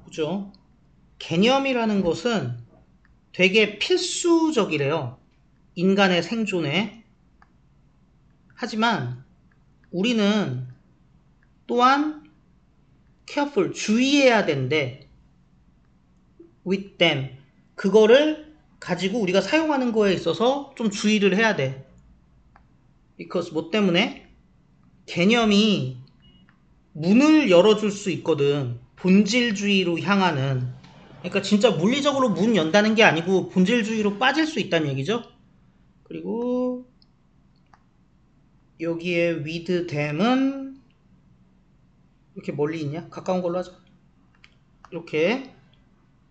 그죠? 개념이라는 것은 되게 필수적이래요. 인간의 생존에. 하지만 우리는 또한 careful, 주의해야 된대. with them. 그거를 가지고 우리가 사용하는 거에 있어서 좀 주의를 해야 돼. because 뭐 때문에? 개념이 문을 열어줄 수 있거든. 본질주의로 향하는. 그러니까 진짜 물리적으로 문 연다는 게 아니고 본질주의로 빠질 수 있다는 얘기죠. 그리고 여기에 with them은 이렇게 멀리 있냐? 가까운 걸로 하자. 이렇게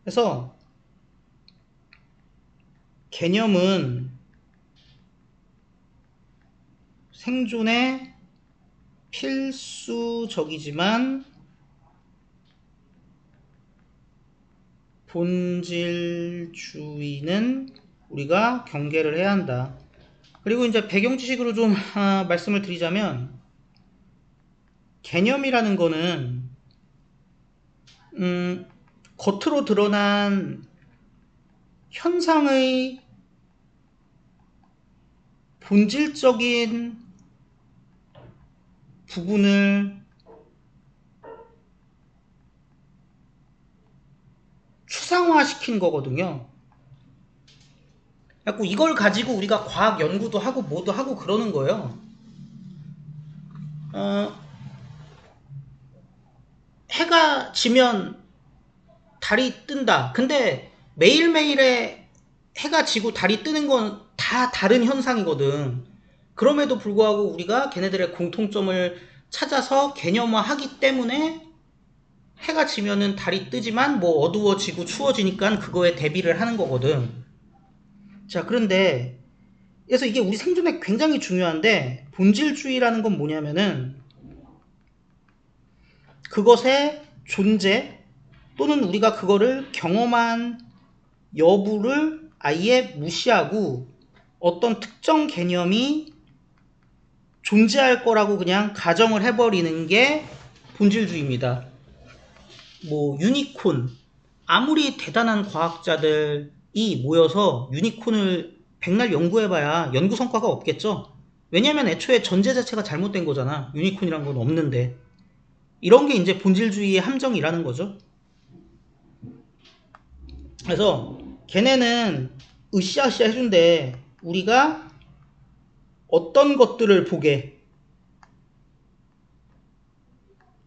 해서 개념은 생존에 필수적이지만 본질주의는 우리가 경계를 해야 한다. 그리고 이제 배경 지식으로 좀 말씀을 드리자면 개념이라는 거는 겉으로 드러난 현상의 본질적인 부분을 추상화시킨 거거든요. 그래서 이걸 가지고 우리가 과학 연구도 하고 뭐도 하고 그러는 거예요. 해가 지면 달이 뜬다. 근데 매일매일에 해가 지고 달이 뜨는 건 다 다른 현상이거든. 그럼에도 불구하고 우리가 걔네들의 공통점을 찾아서 개념화하기 때문에 해가 지면은 달이 뜨지만 뭐 어두워지고 추워지니까 그거에 대비를 하는 거거든. 자, 그런데 그래서 이게 우리 생존에 굉장히 중요한데 본질주의라는 건 뭐냐면은 그것의 존재 또는 우리가 그거를 경험한 여부를 아예 무시하고 어떤 특정 개념이 존재할 거라고 그냥 가정을 해버리는 게 본질주의입니다. 뭐 유니콘, 아무리 대단한 과학자들이 모여서 유니콘을 백날 연구해봐야 연구 성과가 없겠죠. 왜냐면 애초에 전제 자체가 잘못된 거잖아. 유니콘이란 건 없는데. 이런 게 이제 본질주의의 함정이라는 거죠. 그래서 걔네는 으쌰으쌰 해준대. 우리가 어떤 것들을 보게,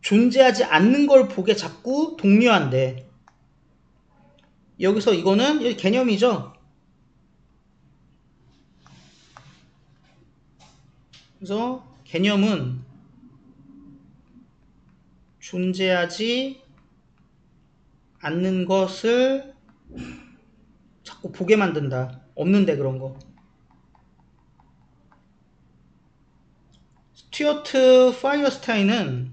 존재하지 않는 걸 보게 자꾸 독려한대. 여기서 이거는 여기 개념이죠. 그래서 개념은 존재하지 않는 것을 자꾸 보게 만든다. 없는데 그런 거. 스튜어트 파이어스타인은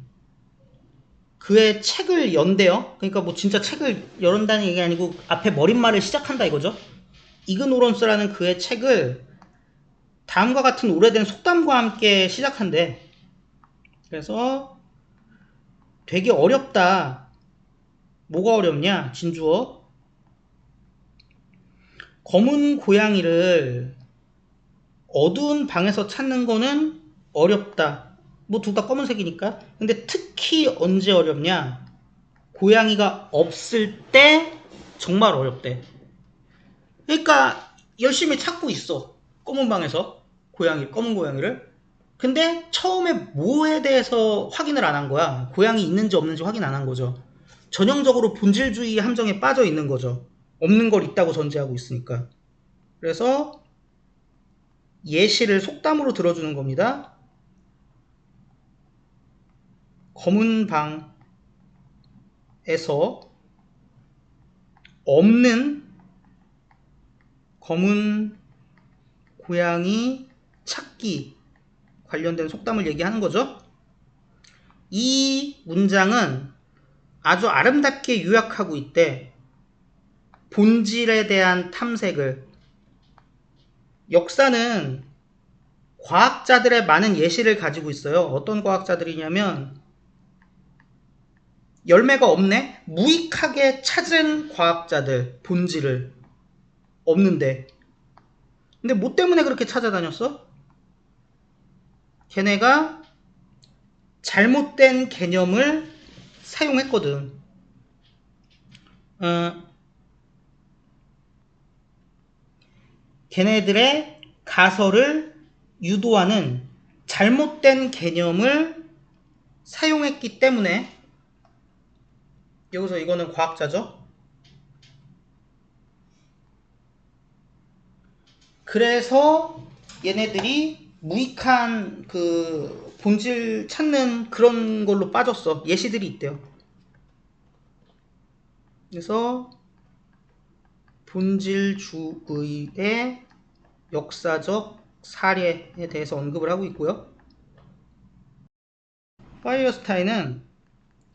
그의 책을 연대요. 그러니까 뭐 진짜 책을 열은다는 얘기 아니고 앞에 머릿말을 시작한다 이거죠. 이그노런스라는 그의 책을 다음과 같은 오래된 속담과 함께 시작한대. 그래서 되게 어렵다. 뭐가 어렵냐? 진주어. 검은 고양이를 어두운 방에서 찾는 거는 어렵다. 뭐 둘 다 검은색이니까. 근데 특히 언제 어렵냐? 고양이가 없을 때 정말 어렵대. 그러니까 열심히 찾고 있어. 검은 방에서 검은 고양이를. 근데 처음에 뭐에 대해서 확인을 안 한 거야. 고양이 있는지 없는지 확인 안 한 거죠. 전형적으로 본질주의 함정에 빠져 있는 거죠. 없는 걸 있다고 전제하고 있으니까. 그래서 예시를 속담으로 들어주는 겁니다. 검은 방에서 없는 검은 고양이 찾기 관련된 속담을 얘기하는 거죠. 이 문장은 아주 아름답게 요약하고 있대. 본질에 대한 탐색을. 역사는 과학자들의 많은 예시를 가지고 있어요. 어떤 과학자들이냐면 열매가 없네? 무익하게 찾은 과학자들, 본질을. 없는데. 근데 뭐 때문에 그렇게 찾아다녔어? 걔네가 잘못된 개념을 사용했거든. 어, 걔네들의 가설을 유도하는 잘못된 개념을 사용했기 때문에 여기서 이거는 과학자죠. 그래서 얘네들이 무익한 그 본질 찾는 그런 걸로 빠졌어. 예시들이 있대요. 그래서 본질주의의 역사적 사례에 대해서 언급을 하고 있고요. 파이어스타인은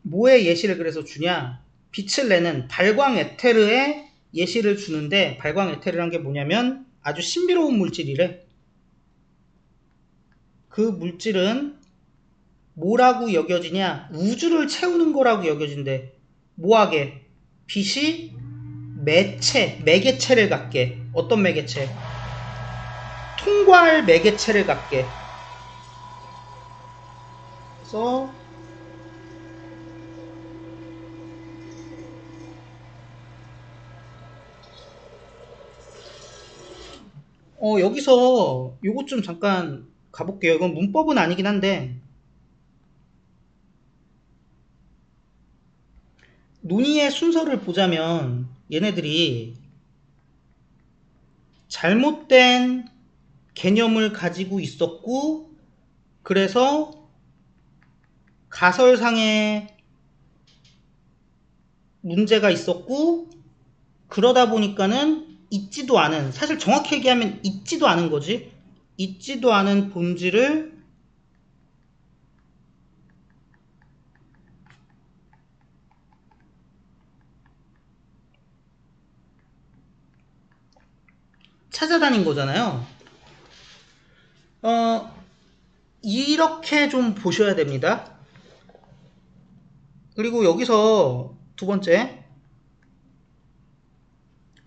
뭐의 예시를 그래서 주냐? 빛을 내는 발광 에테르의 예시를 주는데 발광 에테르란 게 뭐냐면 아주 신비로운 물질이래. 그 물질은 뭐라고 여겨지냐? 우주를 채우는 거라고 여겨진대. 뭐하게? 빛이 매개체를 갖게. 어떤 매개체? 통과할 매개체를 갖게. 그래서 여기서 요것 좀 잠깐 가볼게요. 이건 문법은 아니긴 한데 논의의 순서를 보자면 얘네들이 잘못된 개념을 가지고 있었고 그래서 가설상의 문제가 있었고 그러다 보니까는 있지도 않은 사실 정확히 얘기하면 있지도 않은 거지 있지도 않은 본질을 찾아다닌 거잖아요. 이렇게 좀 보셔야 됩니다. 그리고 여기서 두 번째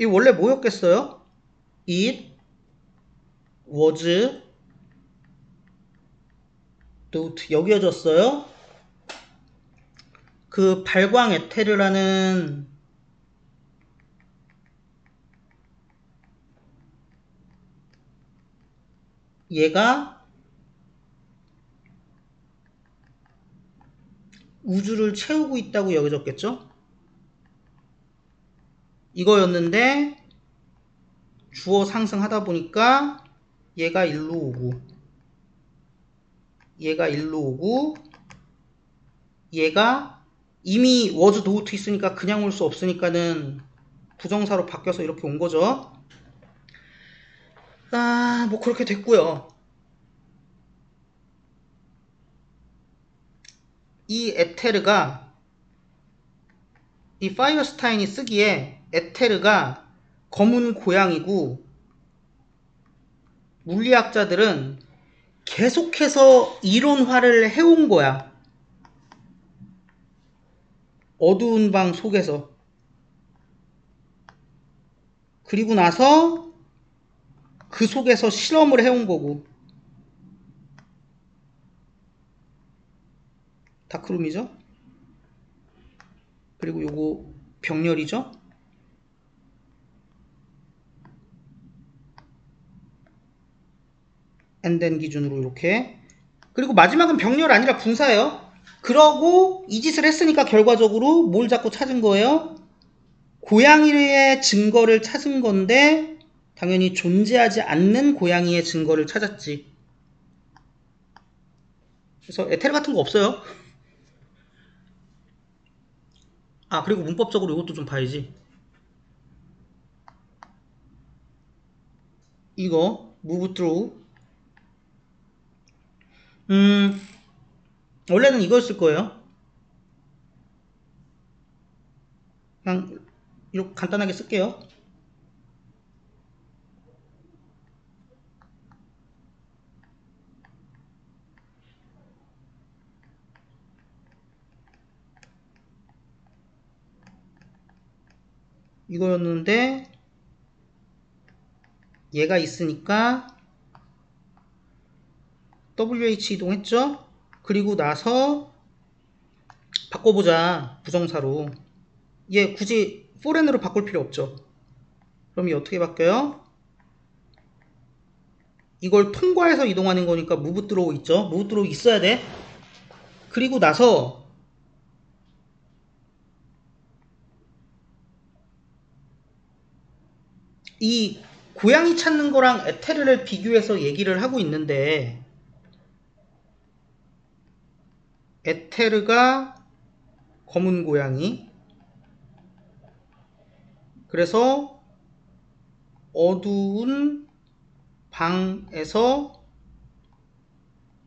이 원래 뭐였겠어요? It was not 여겨졌어요. 그 발광 에테르라는 얘가 우주를 채우고 있다고 여겨졌겠죠? 이거였는데 주어 상승하다 보니까 얘가 일로 오고 얘가 일로 오고 얘가 이미 was not 있으니까 그냥 올 수 없으니까는 부정사로 바뀌어서 이렇게 온 거죠. 뭐 그렇게 됐고요. 이 에테르가 이 파이어스타인이 쓰기에 에테르가 검은 고양이고 물리학자들은 계속해서 이론화를 해온 거야. 어두운 방 속에서. 그리고 나서 그 속에서 실험을 해온 거고. 다크룸이죠. 그리고 요거 병렬이죠. 엔덴 기준으로 이렇게. 그리고 마지막은 병렬 아니라 분사예요. 그러고 이 짓을 했으니까 결과적으로 뭘 자꾸 찾은 거예요? 고양이의 증거를 찾은 건데 당연히 존재하지 않는 고양이의 증거를 찾았지. 그래서 에테르 같은 거 없어요. 그리고 문법적으로 이것도 좀 봐야지. 이거 move through 원래는 이거였을 거예요. 그냥 이렇게 간단하게 쓸게요. 이거였는데 얘가 있으니까 WH 이동했죠? 그리고 나서 바꿔보자. 부정사로. 얘 굳이 foreign으로 바꿀 필요 없죠. 그럼 이 어떻게 바뀌어요? 이걸 통과해서 이동하는 거니까 move through 있죠? move through 있어야 돼. 그리고 나서 이 고양이 찾는 거랑 에테르를 비교해서 얘기를 하고 있는데 에테르가 검은 고양이, 그래서 어두운 방에서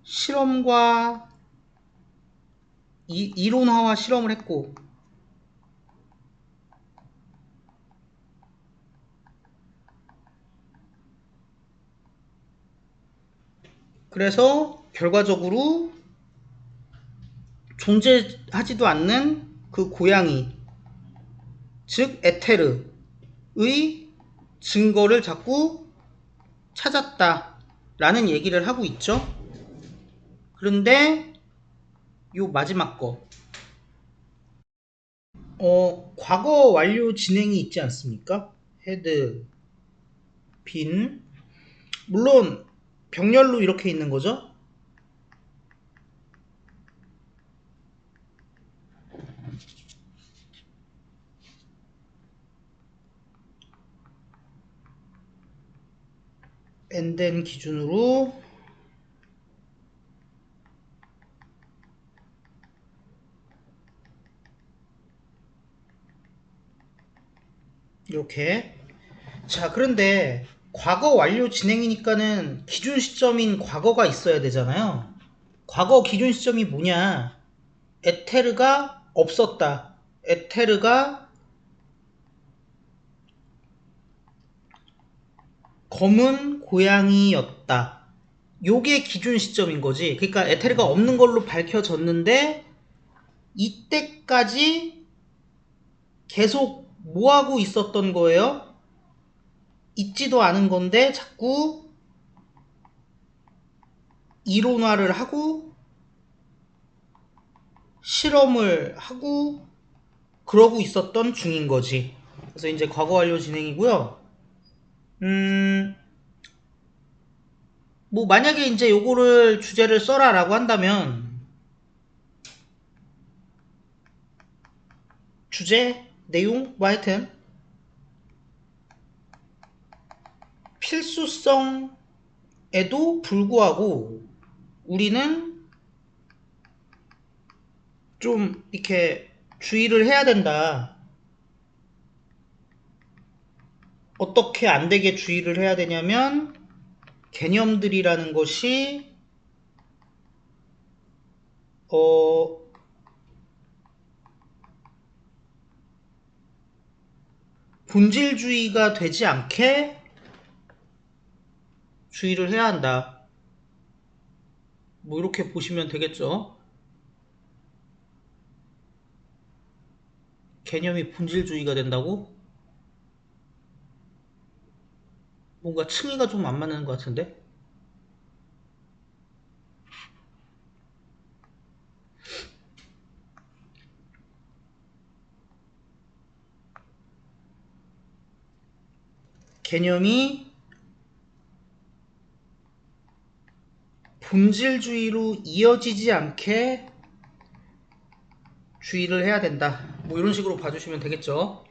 실험과 이론화와 실험을 했고, 그래서 결과적으로 존재하지도 않는 그 고양이, 즉 에테르의 증거를 자꾸 찾았다 라는 얘기를 하고 있죠. 그런데 요 마지막 거, 과거 완료 진행이 있지 않습니까? had been, 물론 병렬로 이렇게 있는 거죠. and then 기준으로 이렇게. 자, 그런데 과거 완료 진행이니까는 기준 시점인 과거가 있어야 되잖아요. 과거 기준 시점이 뭐냐? 에테르가 없었다. 에테르가 검은 고양이였다. 요게 기준 시점인 거지. 그러니까 에테르가 없는 걸로 밝혀졌는데 이때까지 계속 뭐 하고 있었던 거예요? 있지도 않은 건데 자꾸 이론화를 하고 실험을 하고 그러고 있었던 중인 거지. 그래서 이제 과거 완료 진행이고요. 뭐 만약에 이제 요거를 주제를 써라 라고 한다면 주제, 내용, 뭐 하여튼 필수성에도 불구하고 우리는 좀 이렇게 주의를 해야 된다. 어떻게 안 되게 주의를 해야 되냐면 개념들이라는 것이 본질주의가 되지 않게 주의를 해야 한다. 뭐 이렇게 보시면 되겠죠. 개념이 본질주의가 된다고? 뭔가 층위가 좀 안 맞는 것 같은데? 개념이 본질주의로 이어지지 않게 주의를 해야 된다. 뭐 이런 식으로 봐주시면 되겠죠.